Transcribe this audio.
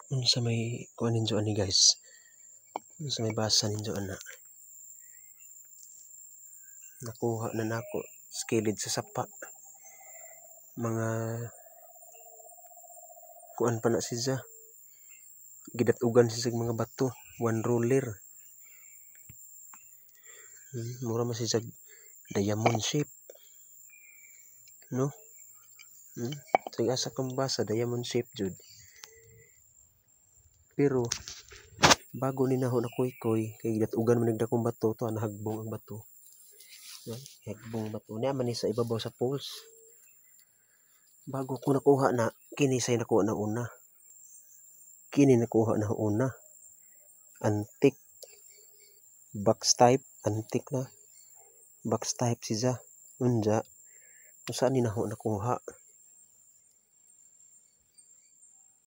Sa may kuan ninyo ani guys. Sa may basa ninyo ana. Nakuha na nako skilid sa sapa. Mga kuan pa na siya. Gidatugan siya sa mga bato, one roller. Mura man siya diamond shape. No? Sige asa kang basa diamond shape jud. Pero bago ni naho na koy-koy kay gidatugan man nagdakong bato to nahagbong ang bato. Hagbong bato niya man ni sa ibabaw sa poles. Bago ko nakuha na kini say nakuha na una. Kini nakuha na una. Antique box type, antique na. Box type siya. Unja saan ni naho nakuha.